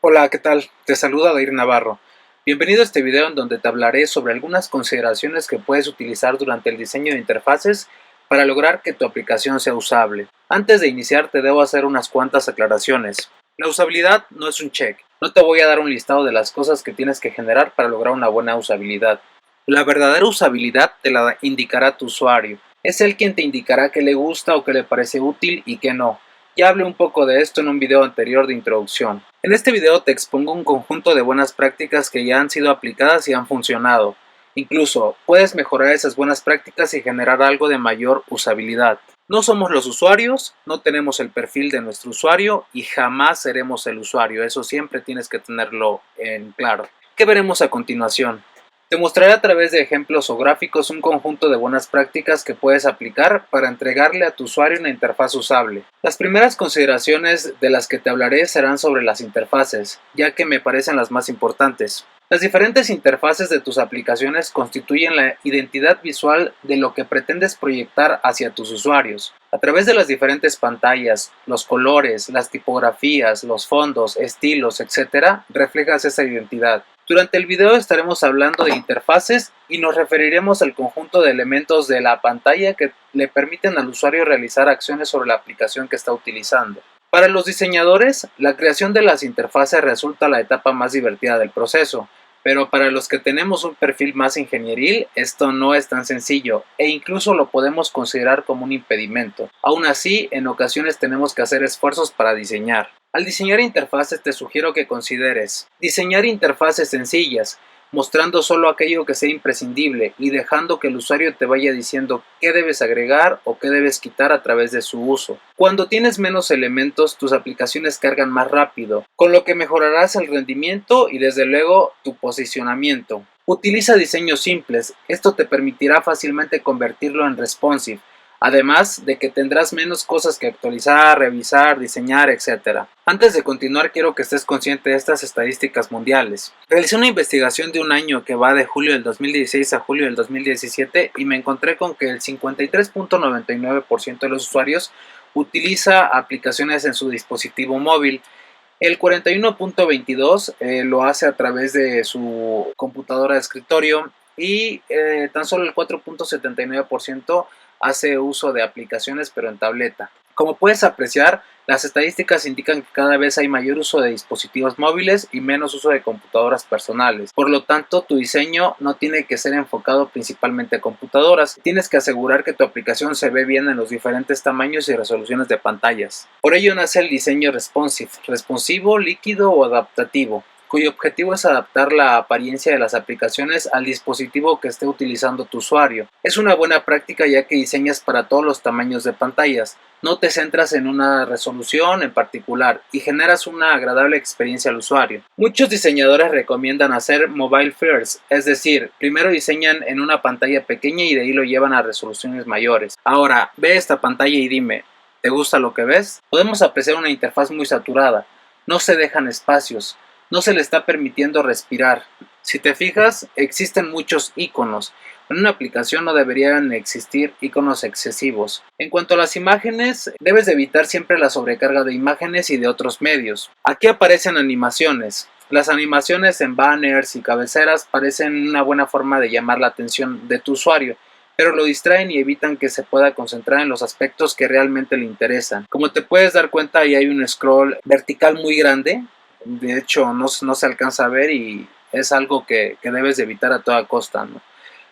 Hola, ¿qué tal? Te saluda Dair Navarro. Bienvenido a este video en donde te hablaré sobre algunas consideraciones que puedes utilizar durante el diseño de interfaces para lograr que tu aplicación sea usable. Antes de iniciar te debo hacer unas cuantas aclaraciones. La usabilidad no es un check. No te voy a dar un listado de las cosas que tienes que generar para lograr una buena usabilidad. La verdadera usabilidad te la indicará tu usuario. Es él quien te indicará qué le gusta o qué le parece útil y qué no. Ya hablé un poco de esto en un video anterior de introducción. En este video te expongo un conjunto de buenas prácticas que ya han sido aplicadas y han funcionado. Incluso puedes mejorar esas buenas prácticas y generar algo de mayor usabilidad. No somos los usuarios, no tenemos el perfil de nuestro usuario y jamás seremos el usuario. Eso siempre tienes que tenerlo en claro. ¿Qué veremos a continuación? Te mostraré a través de ejemplos o gráficos un conjunto de buenas prácticas que puedes aplicar para entregarle a tu usuario una interfaz usable. Las primeras consideraciones de las que te hablaré serán sobre las interfaces, ya que me parecen las más importantes. Las diferentes interfaces de tus aplicaciones constituyen la identidad visual de lo que pretendes proyectar hacia tus usuarios. A través de las diferentes pantallas, los colores, las tipografías, los fondos, estilos, etc., reflejas esa identidad. Durante el video estaremos hablando de interfaces y nos referiremos al conjunto de elementos de la pantalla que le permiten al usuario realizar acciones sobre la aplicación que está utilizando. Para los diseñadores, la creación de las interfaces resulta la etapa más divertida del proceso, pero para los que tenemos un perfil más ingenieril, esto no es tan sencillo e incluso lo podemos considerar como un impedimento. Aún así, en ocasiones tenemos que hacer esfuerzos para diseñar. Al diseñar interfaces te sugiero que consideres diseñar interfaces sencillas, mostrando solo aquello que sea imprescindible y dejando que el usuario te vaya diciendo qué debes agregar o qué debes quitar a través de su uso. Cuando tienes menos elementos, tus aplicaciones cargan más rápido, con lo que mejorarás el rendimiento y desde luego tu posicionamiento. Utiliza diseños simples, esto te permitirá fácilmente convertirlo en responsive. Además de que tendrás menos cosas que actualizar, revisar, diseñar, etc. Antes de continuar, quiero que estés consciente de estas estadísticas mundiales. Realicé una investigación de un año que va de julio del 2016 a julio del 2017 y me encontré con que el 53.99% de los usuarios utiliza aplicaciones en su dispositivo móvil. El 41.22% lo hace a través de su computadora de escritorio y tan solo el 4.79% hace uso de aplicaciones pero en tableta. Como puedes apreciar, las estadísticas indican que cada vez hay mayor uso de dispositivos móviles y menos uso de computadoras personales. Por lo tanto, tu diseño no tiene que ser enfocado principalmente a computadoras. Tienes que asegurar que tu aplicación se ve bien en los diferentes tamaños y resoluciones de pantallas. Por ello nace el diseño responsive, responsivo, líquido o adaptativo, cuyo objetivo es adaptar la apariencia de las aplicaciones al dispositivo que esté utilizando tu usuario. Es una buena práctica ya que diseñas para todos los tamaños de pantallas, no te centras en una resolución en particular y generas una agradable experiencia al usuario. Muchos diseñadores recomiendan hacer mobile first, es decir, primero diseñan en una pantalla pequeña y de ahí lo llevan a resoluciones mayores. Ahora, ve esta pantalla y dime, ¿te gusta lo que ves? Podemos apreciar una interfaz muy saturada, no se dejan espacios, no se le está permitiendo respirar. Si te fijas, existen muchos iconos. En una aplicación no deberían existir iconos excesivos. En cuanto a las imágenes, debes de evitar siempre la sobrecarga de imágenes y de otros medios. Aquí aparecen animaciones. Las animaciones en banners y cabeceras parecen una buena forma de llamar la atención de tu usuario, pero lo distraen y evitan que se pueda concentrar en los aspectos que realmente le interesan. Como te puedes dar cuenta, ahí hay un scroll vertical muy grande. De hecho, no se alcanza a ver y es algo que debes de evitar a toda costa, ¿no?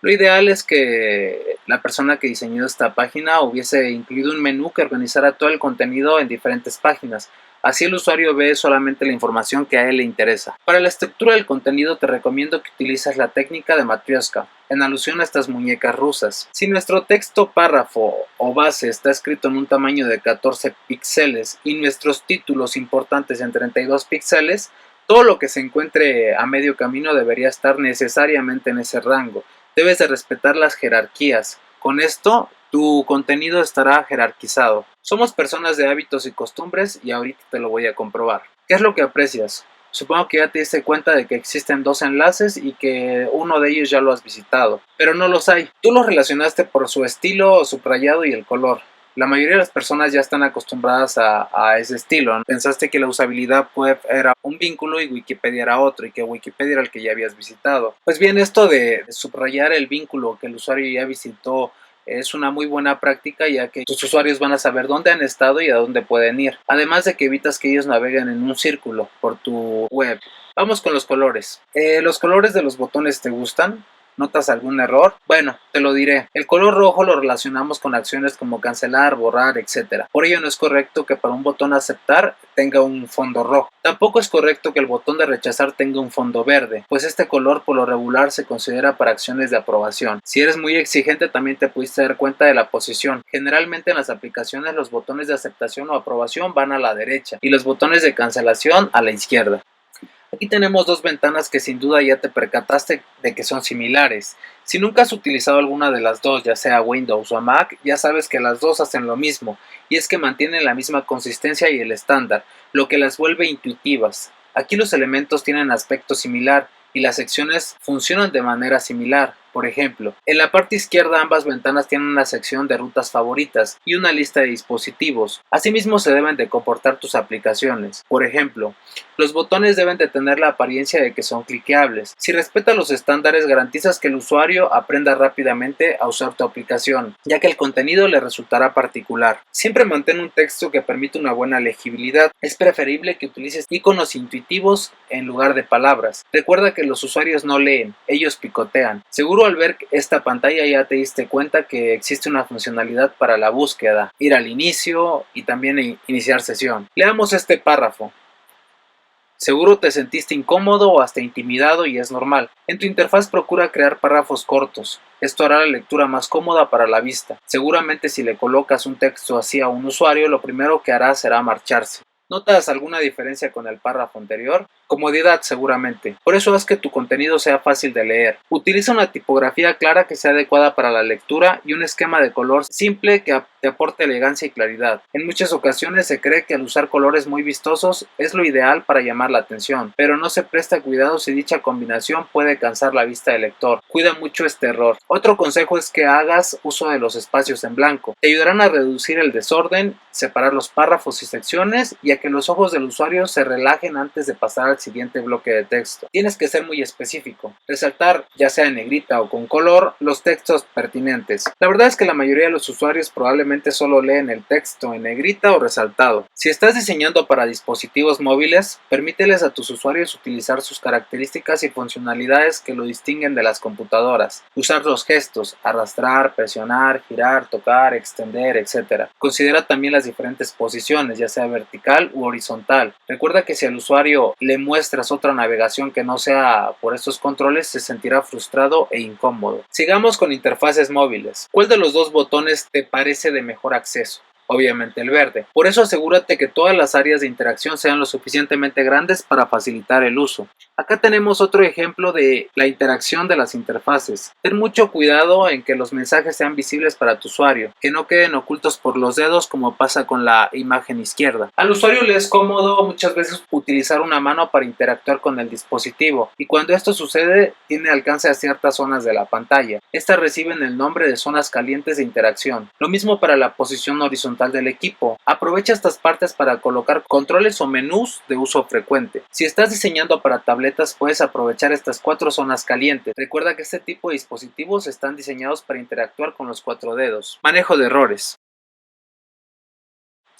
Lo ideal es que la persona que diseñó esta página hubiese incluido un menú que organizara todo el contenido en diferentes páginas. Así el usuario ve solamente la información que a él le interesa. Para la estructura del contenido te recomiendo que utilices la técnica de Matryoshka, en alusión a estas muñecas rusas. Si nuestro texto, párrafo o base está escrito en un tamaño de 14 píxeles y nuestros títulos importantes en 32 píxeles, todo lo que se encuentre a medio camino debería estar necesariamente en ese rango. Debes de respetar las jerarquías. Con esto, tu contenido estará jerarquizado. Somos personas de hábitos y costumbres y ahorita te lo voy a comprobar. ¿Qué es lo que aprecias? Supongo que ya te diste cuenta de que existen dos enlaces y que uno de ellos ya lo has visitado, pero no los hay. Tú los relacionaste por su estilo, subrayado y el color. La mayoría de las personas ya están acostumbradas a ese estilo, ¿no? Pensaste que la usabilidad web era un vínculo y Wikipedia era otro, y que Wikipedia era el que ya habías visitado. Pues bien, esto de subrayar el vínculo que el usuario ya visitó es una muy buena práctica, ya que tus usuarios van a saber dónde han estado y a dónde pueden ir. Además de que evitas que ellos naveguen en un círculo por tu web. Vamos con los colores. ¿Los colores de los botones te gustan? ¿Notas algún error? Bueno, te lo diré. El color rojo lo relacionamos con acciones como cancelar, borrar, etc. Por ello no es correcto que para un botón aceptar tenga un fondo rojo. Tampoco es correcto que el botón de rechazar tenga un fondo verde, pues este color por lo regular se considera para acciones de aprobación. Si eres muy exigente también te pudiste dar cuenta de la posición. Generalmente en las aplicaciones los botones de aceptación o aprobación van a la derecha y los botones de cancelación a la izquierda. Aquí tenemos dos ventanas que sin duda ya te percataste de que son similares. Si nunca has utilizado alguna de las dos, ya sea Windows o Mac, ya sabes que las dos hacen lo mismo, y es que mantienen la misma consistencia y el estándar, lo que las vuelve intuitivas. Aquí los elementos tienen aspecto similar y las secciones funcionan de manera similar. Por ejemplo, en la parte izquierda ambas ventanas tienen una sección de rutas favoritas y una lista de dispositivos. Asimismo se deben de comportar tus aplicaciones. Por ejemplo, los botones deben de tener la apariencia de que son cliqueables. Si respetas los estándares, garantizas que el usuario aprenda rápidamente a usar tu aplicación, ya que el contenido le resultará particular. Siempre mantén un texto que permite una buena legibilidad. Es preferible que utilices iconos intuitivos en lugar de palabras. Recuerda que los usuarios no leen, ellos picotean. Seguro al ver esta pantalla ya te diste cuenta que existe una funcionalidad para la búsqueda, ir al inicio y también iniciar sesión. Leamos este párrafo. Seguro te sentiste incómodo o hasta intimidado y es normal. En tu interfaz procura crear párrafos cortos. Esto hará la lectura más cómoda para la vista. Seguramente si le colocas un texto así a un usuario, lo primero que hará será marcharse. ¿Notas alguna diferencia con el párrafo anterior? Comodidad seguramente. Por eso haz que tu contenido sea fácil de leer. Utiliza una tipografía clara que sea adecuada para la lectura y un esquema de color simple que te aporte elegancia y claridad. En muchas ocasiones se cree que al usar colores muy vistosos es lo ideal para llamar la atención, pero no se presta cuidado si dicha combinación puede cansar la vista del lector. Cuida mucho este error. Otro consejo es que hagas uso de los espacios en blanco. Te ayudarán a reducir el desorden, separar los párrafos y secciones y a que los ojos del usuario se relajen antes de pasar al siguiente bloque de texto. Tienes que ser muy específico. Resaltar, ya sea en negrita o con color, los textos pertinentes. La verdad es que la mayoría de los usuarios probablemente solo leen el texto en negrita o resaltado. Si estás diseñando para dispositivos móviles, permíteles a tus usuarios utilizar sus características y funcionalidades que lo distinguen de las computadoras. Usar los gestos, arrastrar, presionar, girar, tocar, extender, etc. Considera también las diferentes posiciones, ya sea vertical u horizontal. Recuerda que si al usuario le muestras otra navegación que no sea por estos controles, se sentirá frustrado e incómodo. Sigamos con interfaces móviles. ¿Cuál de los dos botones te parece de mejor acceso? Obviamente el verde. Por eso asegúrate que todas las áreas de interacción sean lo suficientemente grandes para facilitar el uso. Acá tenemos otro ejemplo de la interacción de las interfaces. Ten mucho cuidado en que los mensajes sean visibles para tu usuario, que no queden ocultos por los dedos como pasa con la imagen izquierda. Al usuario le es cómodo muchas veces utilizar una mano para interactuar con el dispositivo, y cuando esto sucede tiene alcance a ciertas zonas de la pantalla. Estas reciben el nombre de zonas calientes de interacción. Lo mismo para la posición horizontal del equipo. Aprovecha estas partes para colocar controles o menús de uso frecuente. Si estás diseñando para tabletas, puedes aprovechar estas 4 zonas calientes. Recuerda que este tipo de dispositivos están diseñados para interactuar con los 4 dedos. Manejo de errores.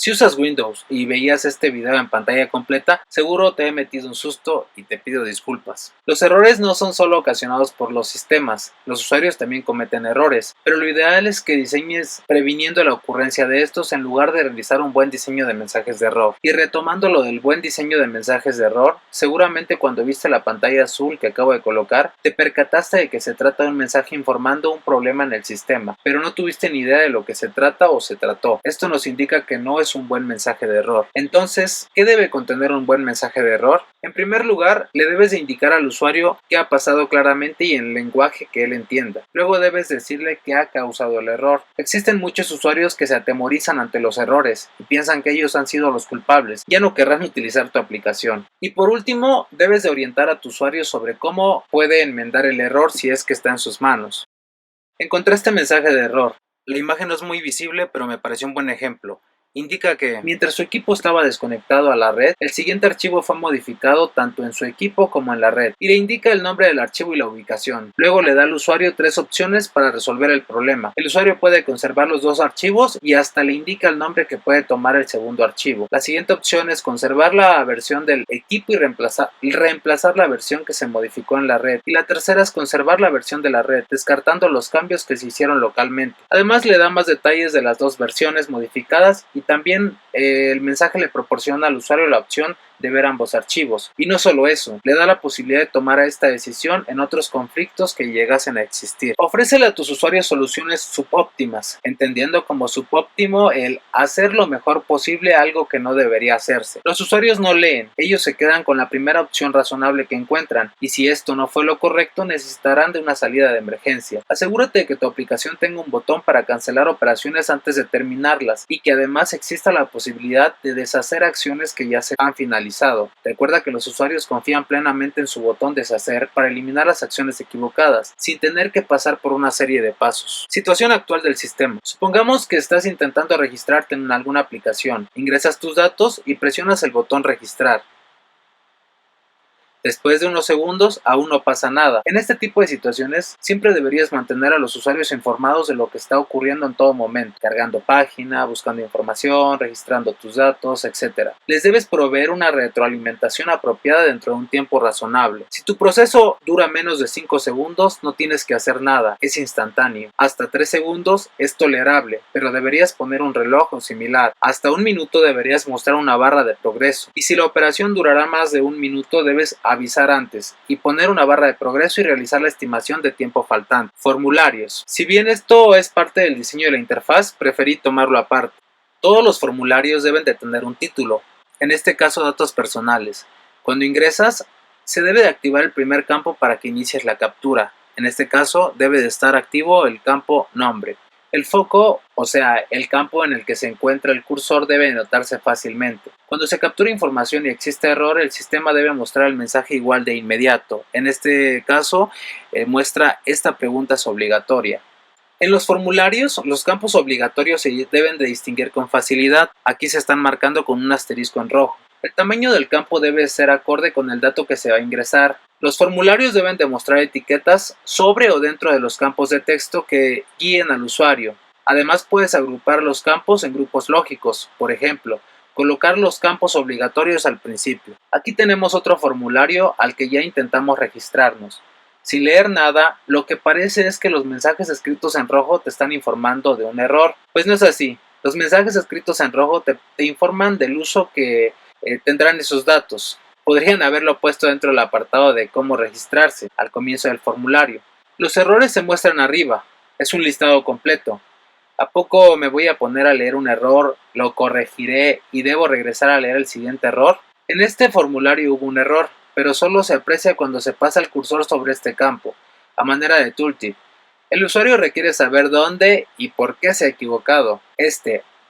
Si usas Windows y veías este video en pantalla completa, seguro te he metido un susto y te pido disculpas. Los errores no son solo ocasionados por los sistemas, los usuarios también cometen errores, pero lo ideal es que diseñes previniendo la ocurrencia de estos en lugar de realizar un buen diseño de mensajes de error. Y retomando lo del buen diseño de mensajes de error, seguramente cuando viste la pantalla azul que acabo de colocar, te percataste de que se trata de un mensaje informando un problema en el sistema, pero no tuviste ni idea de lo que se trata o se trató. Esto nos indica que no es un buen mensaje de error. Entonces, ¿qué debe contener un buen mensaje de error? En primer lugar, le debes de indicar al usuario qué ha pasado claramente y en el lenguaje que él entienda. Luego debes decirle qué ha causado el error. Existen muchos usuarios que se atemorizan ante los errores y piensan que ellos han sido los culpables. Ya no querrán utilizar tu aplicación. Y por último, debes de orientar a tu usuario sobre cómo puede enmendar el error si es que está en sus manos. Encontré este mensaje de error. La imagen no es muy visible, pero me pareció un buen ejemplo. Indica que, mientras su equipo estaba desconectado a la red, el siguiente archivo fue modificado tanto en su equipo como en la red, y le indica el nombre del archivo y la ubicación. Luego le da al usuario tres opciones para resolver el problema. El usuario puede conservar los dos archivos y hasta le indica el nombre que puede tomar el segundo archivo. La siguiente opción es conservar la versión del equipo y reemplazar la versión que se modificó en la red. Y la tercera es conservar la versión de la red, descartando los cambios que se hicieron localmente. Además le da más detalles de las dos versiones modificadas y también el mensaje le proporciona al usuario la opción de ver ambos archivos. Y no solo eso, le da la posibilidad de tomar esta decisión en otros conflictos que llegasen a existir. Ofrécele a tus usuarios soluciones subóptimas, entendiendo como subóptimo el hacer lo mejor posible algo que no debería hacerse. Los usuarios no leen, ellos se quedan con la primera opción razonable que encuentran, y si esto no fue lo correcto, necesitarán de una salida de emergencia. Asegúrate de que tu aplicación tenga un botón para cancelar operaciones antes de terminarlas, y que además exista la posibilidad de deshacer acciones que ya se han finalizado. Recuerda que los usuarios confían plenamente en su botón deshacer para eliminar las acciones equivocadas, sin tener que pasar por una serie de pasos. Situación actual del sistema. Supongamos que estás intentando registrarte en alguna aplicación. Ingresas tus datos y presionas el botón registrar. Después de unos segundos aún no pasa nada. En este tipo de situaciones siempre deberías mantener a los usuarios informados de lo que está ocurriendo en todo momento, cargando página, buscando información, registrando tus datos, etc. Les debes proveer una retroalimentación apropiada dentro de un tiempo razonable. Si tu proceso dura menos de 5 segundos, no tienes que hacer nada, es instantáneo. Hasta 3 segundos es tolerable, pero deberías poner un reloj o similar. Hasta 1 minuto deberías mostrar una barra de progreso. Y si la operación durará más de 1 minuto, debes avisar antes y poner una barra de progreso y realizar la estimación de tiempo faltante. Formularios. Si bien esto es parte del diseño de la interfaz, preferí tomarlo aparte. Todos los formularios deben de tener un título, en este caso datos personales. Cuando ingresas, se debe de activar el primer campo para que inicies la captura. En este caso, debe de estar activo el campo nombre. El foco, o sea, el campo en el que se encuentra el cursor, debe notarse fácilmente. Cuando se captura información y existe error, el sistema debe mostrar el mensaje igual de inmediato. En este caso, muestra esta pregunta es obligatoria. En los formularios, los campos obligatorios se deben de distinguir con facilidad. Aquí se están marcando con un asterisco en rojo. El tamaño del campo debe ser acorde con el dato que se va a ingresar. Los formularios deben demostrar etiquetas sobre o dentro de los campos de texto que guíen al usuario. Además, puedes agrupar los campos en grupos lógicos. Por ejemplo, colocar los campos obligatorios al principio. Aquí tenemos otro formulario al que ya intentamos registrarnos. Sin leer nada, lo que parece es que los mensajes escritos en rojo te están informando de un error. Pues no es así. Los mensajes escritos en rojo te informan del uso que tendrán esos datos. Podrían haberlo puesto dentro del apartado de cómo registrarse, al comienzo del formulario. Los errores se muestran arriba. Es un listado completo. ¿A poco me voy a poner a leer un error, lo corregiré y debo regresar a leer el siguiente error? En este formulario hubo un error, pero solo se aprecia cuando se pasa el cursor sobre este campo, a manera de tooltip. El usuario requiere saber dónde y por qué se ha equivocado.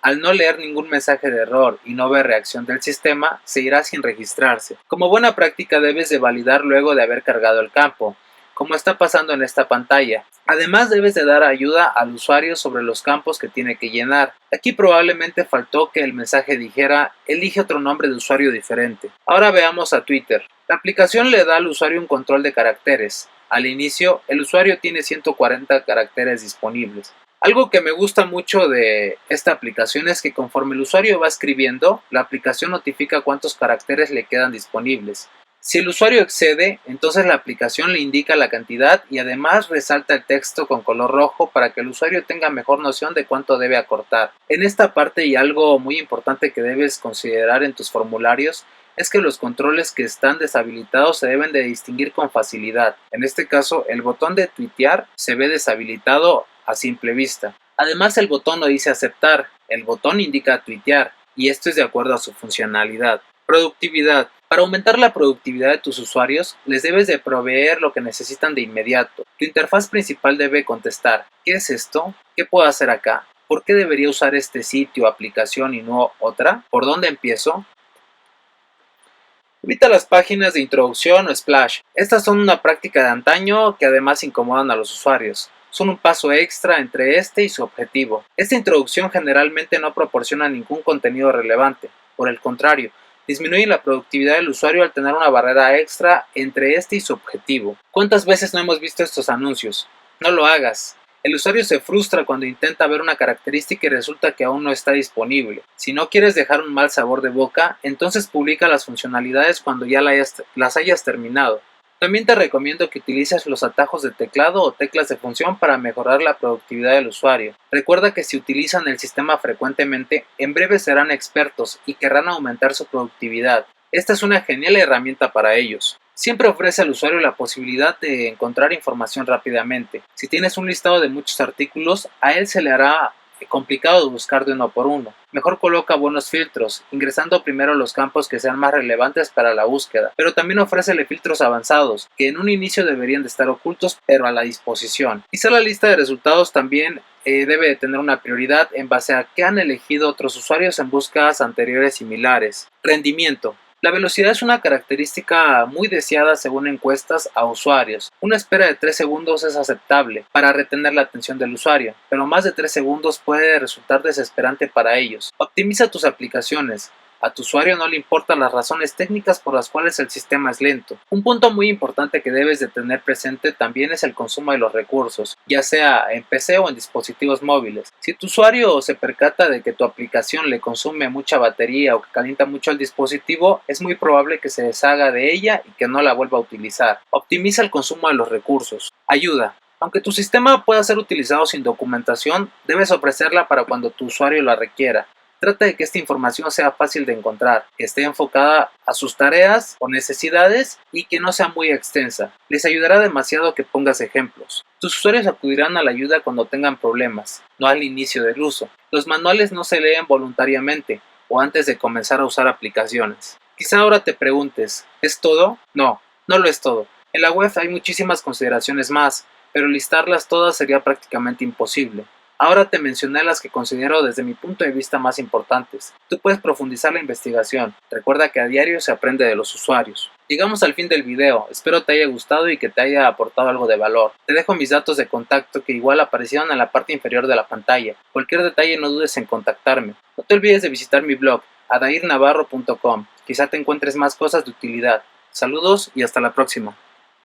Al no leer ningún mensaje de error y no ver reacción del sistema, se irá sin registrarse. Como buena práctica debes de validar luego de haber cargado el campo, como está pasando en esta pantalla. Además debes de dar ayuda al usuario sobre los campos que tiene que llenar. Aquí probablemente faltó que el mensaje dijera elige otro nombre de usuario diferente. Ahora veamos a Twitter. La aplicación le da al usuario un control de caracteres. Al inicio, el usuario tiene 140 caracteres disponibles. Algo que me gusta mucho de esta aplicación es que conforme el usuario va escribiendo, la aplicación notifica cuántos caracteres le quedan disponibles. Si el usuario excede, entonces la aplicación le indica la cantidad y además resalta el texto con color rojo para que el usuario tenga mejor noción de cuánto debe acortar. En esta parte, y algo muy importante que debes considerar en tus formularios, es que los controles que están deshabilitados se deben de distinguir con facilidad. En este caso, el botón de tuitear se ve deshabilitado a simple vista. Además, el botón no dice aceptar, el botón indica tuitear, y esto es de acuerdo a su funcionalidad. Productividad. Para aumentar la productividad de tus usuarios, les debes de proveer lo que necesitan de inmediato. Tu interfaz principal debe contestar: ¿qué es esto? ¿Qué puedo hacer acá? ¿Por qué debería usar este sitio, aplicación y no otra? ¿Por dónde empiezo? Evita las páginas de introducción o splash. Estas son una práctica de antaño que además incomodan a los usuarios. son un paso extra entre este y su objetivo. Esta introducción generalmente no proporciona ningún contenido relevante, por el contrario, disminuye la productividad del usuario al tener una barrera extra entre este y su objetivo. ¿Cuántas veces no hemos visto estos anuncios? No lo hagas. El usuario se frustra cuando intenta ver una característica y resulta que aún no está disponible. Si no quieres dejar un mal sabor de boca, entonces publica las funcionalidades cuando ya las hayas terminado. También te recomiendo que utilices los atajos de teclado o teclas de función para mejorar la productividad del usuario. Recuerda que si utilizan el sistema frecuentemente, en breve serán expertos y querrán aumentar su productividad. Esta es una genial herramienta para ellos. Siempre ofrece al usuario la posibilidad de encontrar información rápidamente. Si tienes un listado de muchos artículos, a él se le hará complicado de buscar de uno por uno. Mejor coloca buenos filtros, ingresando primero los campos que sean más relevantes para la búsqueda, pero también ofrécele filtros avanzados, que en un inicio deberían de estar ocultos pero a la disposición. Quizá la lista de resultados también debe de tener una prioridad en base a qué han elegido otros usuarios en búsquedas anteriores similares. Rendimiento. La velocidad es una característica muy deseada según encuestas a usuarios. Una espera de 3 segundos es aceptable para retener la atención del usuario, pero más de 3 segundos puede resultar desesperante para ellos. Optimiza tus aplicaciones. A tu usuario no le importan las razones técnicas por las cuales el sistema es lento. Un punto muy importante que debes de tener presente también es el consumo de los recursos, ya sea en PC o en dispositivos móviles. Si tu usuario se percata de que tu aplicación le consume mucha batería o que calienta mucho el dispositivo, es muy probable que se deshaga de ella y que no la vuelva a utilizar. Optimiza el consumo de los recursos. Ayuda. Aunque tu sistema pueda ser utilizado sin documentación, debes ofrecerla para cuando tu usuario la requiera. Trata de que esta información sea fácil de encontrar, que esté enfocada a sus tareas o necesidades y que no sea muy extensa. Les ayudará demasiado que pongas ejemplos. Tus usuarios acudirán a la ayuda cuando tengan problemas, no al inicio del uso. Los manuales no se leen voluntariamente o antes de comenzar a usar aplicaciones. Quizá ahora te preguntes, ¿es todo? No, no lo es todo. En la web hay muchísimas consideraciones más, pero listarlas todas sería prácticamente imposible. Ahora te mencioné las que considero desde mi punto de vista más importantes. Tú puedes profundizar la investigación. Recuerda que a diario se aprende de los usuarios. Llegamos al fin del video. Espero te haya gustado y que te haya aportado algo de valor. Te dejo mis datos de contacto que igual aparecieron en la parte inferior de la pantalla. Cualquier detalle no dudes en contactarme. No te olvides de visitar mi blog adairnavarro.com. Quizá te encuentres más cosas de utilidad. Saludos y hasta la próxima.